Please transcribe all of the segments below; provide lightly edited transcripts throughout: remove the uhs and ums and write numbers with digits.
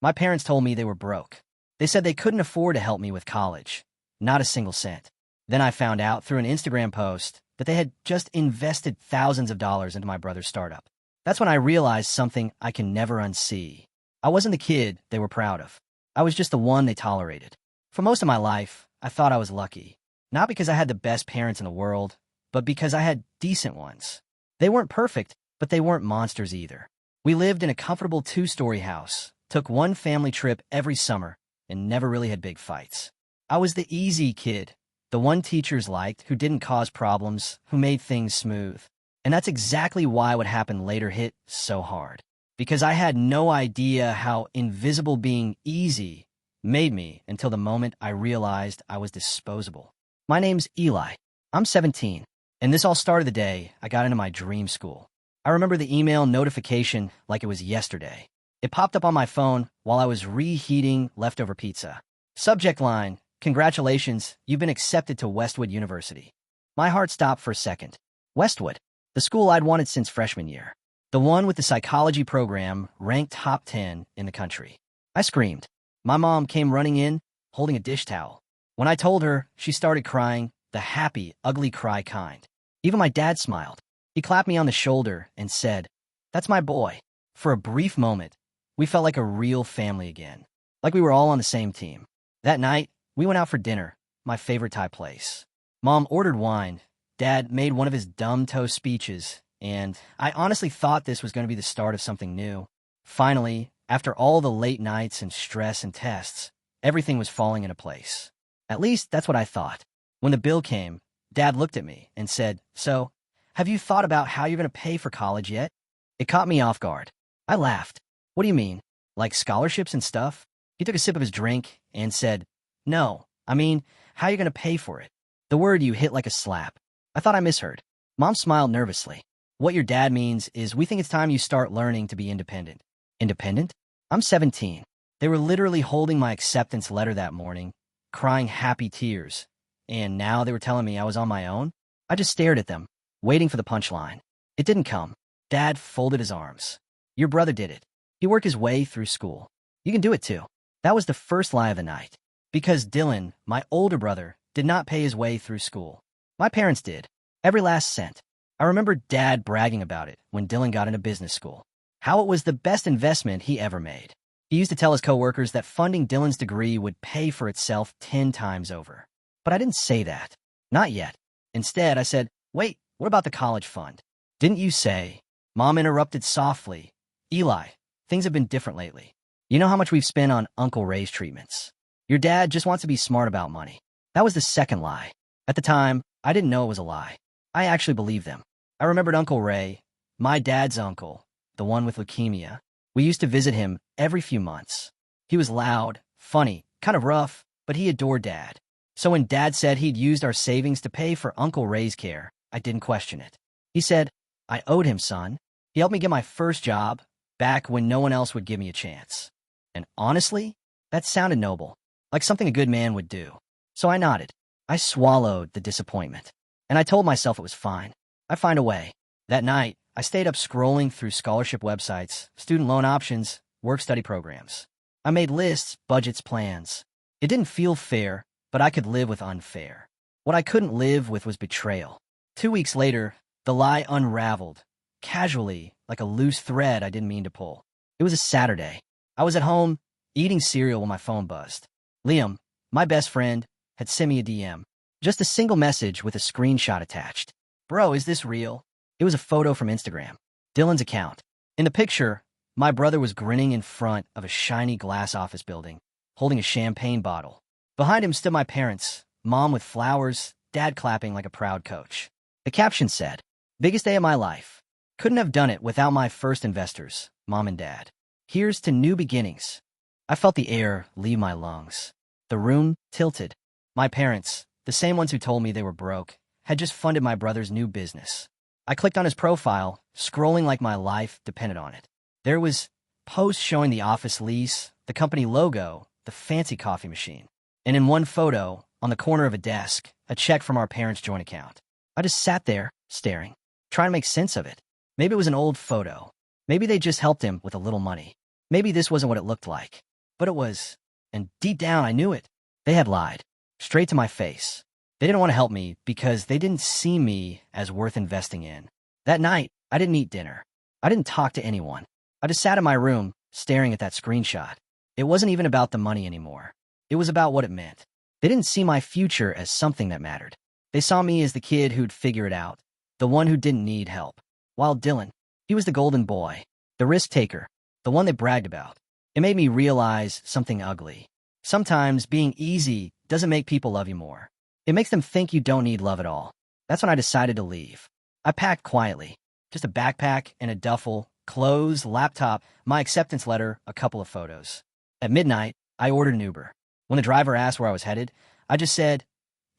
My parents told me they were broke. They said they couldn't afford to help me with college. Not a single cent. Then I found out through an Instagram post that they had just invested thousands of dollars into my brother's startup. That's when I realized something I can never unsee. I wasn't the kid they were proud of. I was just the one they tolerated. For most of my life, I thought I was lucky. Not because I had the best parents in the world, but because I had decent ones. They weren't perfect, but they weren't monsters either. We lived in a comfortable 2-story house, took one family trip every summer, and never really had big fights. I was the easy kid, the one teachers liked, who didn't cause problems, who made things smooth. And that's exactly why what happened later hit so hard. Because I had no idea how invisible being easy made me until the moment I realized I was disposable. My name's Eli. I'm 17, and this all started the day I got into my dream school. I remember the email notification like it was yesterday. It popped up on my phone while I was reheating leftover pizza. Subject line, "Congratulations, you've been accepted to Westwood University." My heart stopped for a second. Westwood, the school I'd wanted since freshman year. The one with the psychology program ranked top 10 in the country. I screamed. My mom came running in, holding a dish towel. When I told her, she started crying, the happy, ugly cry kind. Even my dad smiled. He clapped me on the shoulder and said, "That's my boy." For a brief moment, we felt like a real family again, like we were all on the same team. That night, we went out for dinner, my favorite Thai place. Mom ordered wine, Dad made one of his dumb toast speeches, and I honestly thought this was going to be the start of something new. Finally, after all the late nights and stress and tests, everything was falling into place. At least that's what I thought. When the bill came, Dad looked at me and said, "So, have you thought about how you're going to pay for college yet?" It caught me off guard. I laughed. "What do you mean? Like scholarships and stuff?" He took a sip of his drink and said, "No, I mean, how are you going to pay for it?" The word "you" hit like a slap. I thought I misheard. Mom smiled nervously. "What your dad means is we think it's time you start learning to be independent." Independent? I'm 17. They were literally holding my acceptance letter that morning, crying happy tears. And now they were telling me I was on my own? I just stared at them, waiting for the punchline. It didn't come. Dad folded his arms. "Your brother did it. He worked his way through school. You can do it too." That was the first lie of the night. Because Dylan, my older brother, did not pay his way through school. My parents did. Every last cent. I remember Dad bragging about it when Dylan got into business school. How it was the best investment he ever made. He used to tell his coworkers that funding Dylan's degree would pay for itself 10 times over. But I didn't say that. Not yet. Instead, I said, "Wait, what about the college fund?" "Didn't you say?" Mom interrupted softly. "Eli, things have been different lately. You know how much we've spent on Uncle Ray's treatments. Your dad just wants to be smart about money." That was the second lie. At the time, I didn't know it was a lie. I actually believed them. I remembered Uncle Ray, my dad's uncle, the one with leukemia. We used to visit him every few months. He was loud, funny, kind of rough, but he adored Dad. So when Dad said he'd used our savings to pay for Uncle Ray's care, I didn't question it. He said, "I owed him, son." He helped me get my first job, back when no one else would give me a chance. And honestly, that sounded noble, like something a good man would do. So I nodded. I swallowed the disappointment. And I told myself it was fine. I'd find a way. That night, I stayed up scrolling through scholarship websites, student loan options, work-study programs. I made lists, budgets, plans. It didn't feel fair, but I could live with unfair. What I couldn't live with was betrayal. 2 weeks later, the lie unraveled, casually, like a loose thread I didn't mean to pull. It was a Saturday. I was at home, eating cereal when my phone buzzed. Liam, my best friend, had sent me a DM. Just a single message with a screenshot attached. "Bro, is this real?" It was a photo from Instagram. Dylan's account. In the picture, my brother was grinning in front of a shiny glass office building, holding a champagne bottle. Behind him stood my parents, Mom with flowers, Dad clapping like a proud coach. The caption said, "Biggest day of my life. Couldn't have done it without my first investors, Mom and Dad. Here's to new beginnings." I felt the air leave my lungs. The room tilted. My parents, the same ones who told me they were broke, had just funded my brother's new business. I clicked on his profile, scrolling like my life depended on it. There was posts showing the office lease, the company logo, the fancy coffee machine. And in one photo, on the corner of a desk, a check from our parents' joint account. I just sat there, staring, trying to make sense of it. Maybe it was an old photo. Maybe they just helped him with a little money. Maybe this wasn't what it looked like. But it was, and deep down I knew it. They had lied, straight to my face. They didn't want to help me because they didn't see me as worth investing in. That night, I didn't eat dinner. I didn't talk to anyone. I just sat in my room, staring at that screenshot. It wasn't even about the money anymore. It was about what it meant. They didn't see my future as something that mattered. They saw me as the kid who'd figure it out, the one who didn't need help. While Dylan, he was the golden boy, the risk taker, the one they bragged about. It made me realize something ugly. Sometimes being easy doesn't make people love you more. It makes them think you don't need love at all. That's when I decided to leave. I packed quietly, just a backpack and a duffel, clothes, laptop, my acceptance letter, a couple of photos. At midnight, I ordered an Uber. When the driver asked where I was headed, I just said,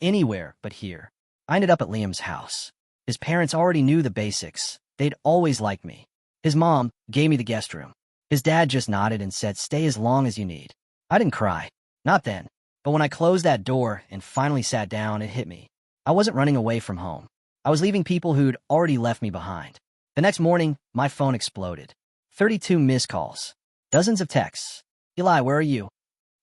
anywhere but here. I ended up at Liam's house. His parents already knew the basics. They'd always liked me. His mom gave me the guest room. His dad just nodded and said, stay as long as you need. I didn't cry. Not then. But when I closed that door and finally sat down, it hit me. I wasn't running away from home. I was leaving people who'd already left me behind. The next morning, my phone exploded. 32 missed calls. Dozens of texts. Eli, where are you?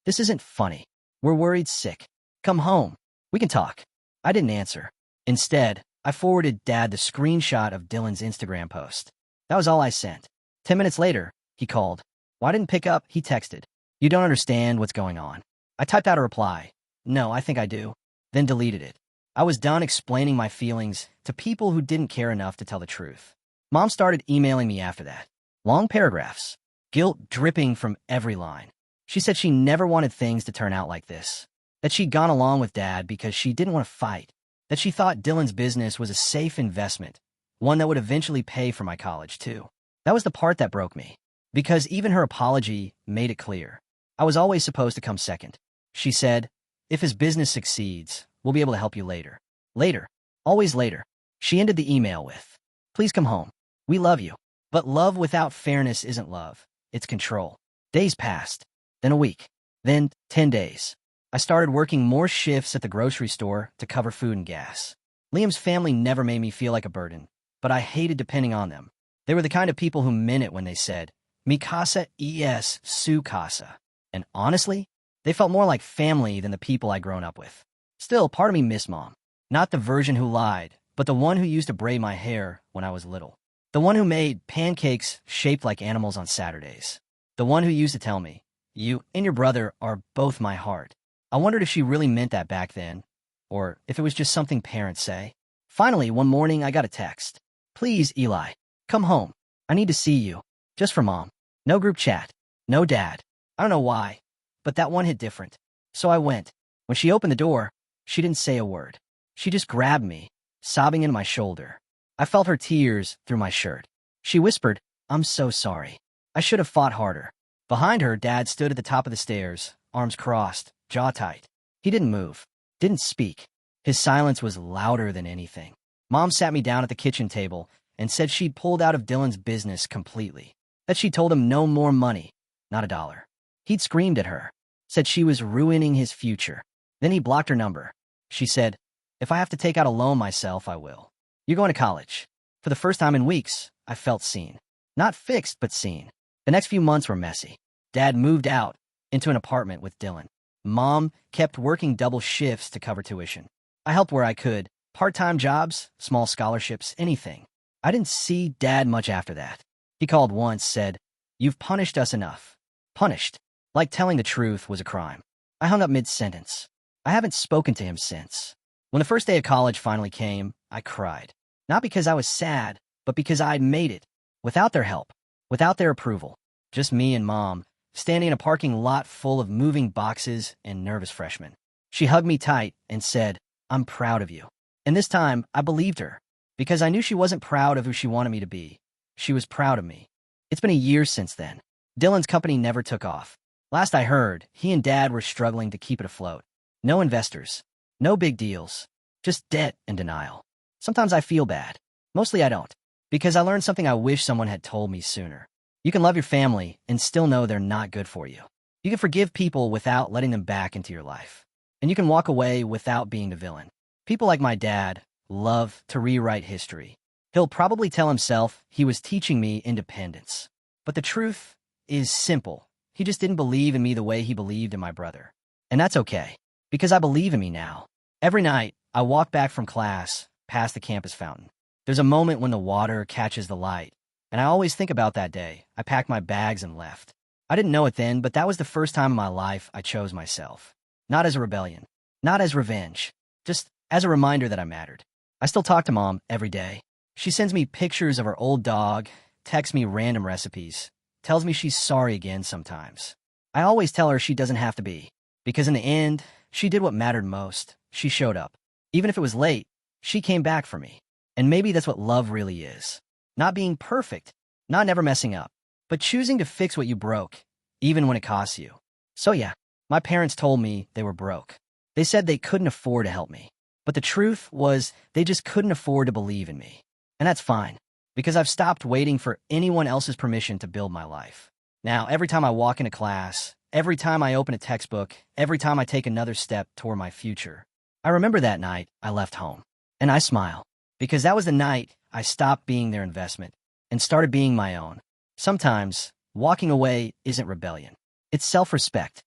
This isn't funny. We're worried sick. Come home. We can talk. I didn't answer. Instead, I forwarded Dad the screenshot of Dylan's Instagram post. That was all I sent. 10 minutes later, he called. Why didn't pick up? He texted. You don't understand what's going on. I typed out a reply. No, I think I do. Then deleted it. I was done explaining my feelings to people who didn't care enough to tell the truth. Mom started emailing me after that. Long paragraphs. Guilt dripping from every line. She said she never wanted things to turn out like this. That she'd gone along with Dad because she didn't want to fight. That she thought Dylan's business was a safe investment, one that would eventually pay for my college, too. That was the part that broke me. Because even her apology made it clear. I was always supposed to come second. She said, if his business succeeds, we'll be able to help you later. Later. Always later. She ended the email with, please come home. We love you. But love without fairness isn't love. It's control. Days passed. Then a week. Then 10 days. I started working more shifts at the grocery store to cover food and gas. Liam's family never made me feel like a burden, but I hated depending on them. They were the kind of people who meant it when they said, mi casa es su casa. And honestly, they felt more like family than the people I'd grown up with. Still, part of me missed Mom. Not the version who lied, but the one who used to braid my hair when I was little. The one who made pancakes shaped like animals on Saturdays. The one who used to tell me, you and your brother are both my heart. I wondered if she really meant that back then, or if it was just something parents say. Finally, one morning I got a text. Please, Eli, come home. I need to see you. Just for Mom. No group chat. No Dad. I don't know why, but that one hit different. So I went. When she opened the door, she didn't say a word. She just grabbed me, sobbing into my shoulder. I felt her tears through my shirt. She whispered, I'm so sorry. I should have fought harder. Behind her, Dad stood at the top of the stairs, arms crossed, jaw tight. He didn't move, didn't speak. His silence was louder than anything. Mom sat me down at the kitchen table and said she'd pulled out of Dylan's business completely. That she told him no more money, not a dollar. He'd screamed at her, said she was ruining his future. Then he blocked her number. She said, if I have to take out a loan myself, I will. You're going to college. For the first time in weeks, I felt seen. Not fixed, but seen. The next few months were messy. Dad moved out into an apartment with Dylan. Mom kept working double shifts to cover tuition. I helped where I could. Part-time jobs, small scholarships, anything. I didn't see Dad much after that. He called once, said, you've punished us enough. Punished. Like telling the truth was a crime. I hung up mid-sentence. I haven't spoken to him since. When the first day of college finally came, I cried. Not because I was sad, but because I'd made it. Without their help. Without their approval. Just me and Mom, standing in a parking lot full of moving boxes and nervous freshmen. She hugged me tight and said, I'm proud of you. And this time, I believed her. Because I knew she wasn't proud of who she wanted me to be. She was proud of me. It's been a year since then. Dylan's company never took off. Last I heard, he and Dad were struggling to keep it afloat. No investors. No big deals. Just debt and denial. Sometimes I feel bad. Mostly I don't. Because I learned something I wish someone had told me sooner. You can love your family and still know they're not good for you. You can forgive people without letting them back into your life. And you can walk away without being the villain. People like my dad love to rewrite history. He'll probably tell himself he was teaching me independence. But the truth is simple. He just didn't believe in me the way he believed in my brother. And that's okay, because I believe in me now. Every night, I walk back from class, past the campus fountain. There's a moment when the water catches the light, and I always think about that day. I packed my bags and left. I didn't know it then, but that was the first time in my life I chose myself. Not as a rebellion, not as revenge, just as a reminder that I mattered. I still talk to Mom every day. She sends me pictures of her old dog, texts me random recipes, tells me she's sorry again sometimes. I always tell her she doesn't have to be, because in the end, she did what mattered most. She showed up. Even if it was late, she came back for me. And maybe that's what love really is. Not being perfect, not never messing up, but choosing to fix what you broke, even when it costs you. So yeah, my parents told me they were broke. They said they couldn't afford to help me. But the truth was they just couldn't afford to believe in me. And that's fine, because I've stopped waiting for anyone else's permission to build my life. Now, every time I walk into class, every time I open a textbook, every time I take another step toward my future, I remember that night I left home. And I smile, because that was the night I stopped being their investment and started being my own. Sometimes, walking away isn't rebellion. It's self-respect.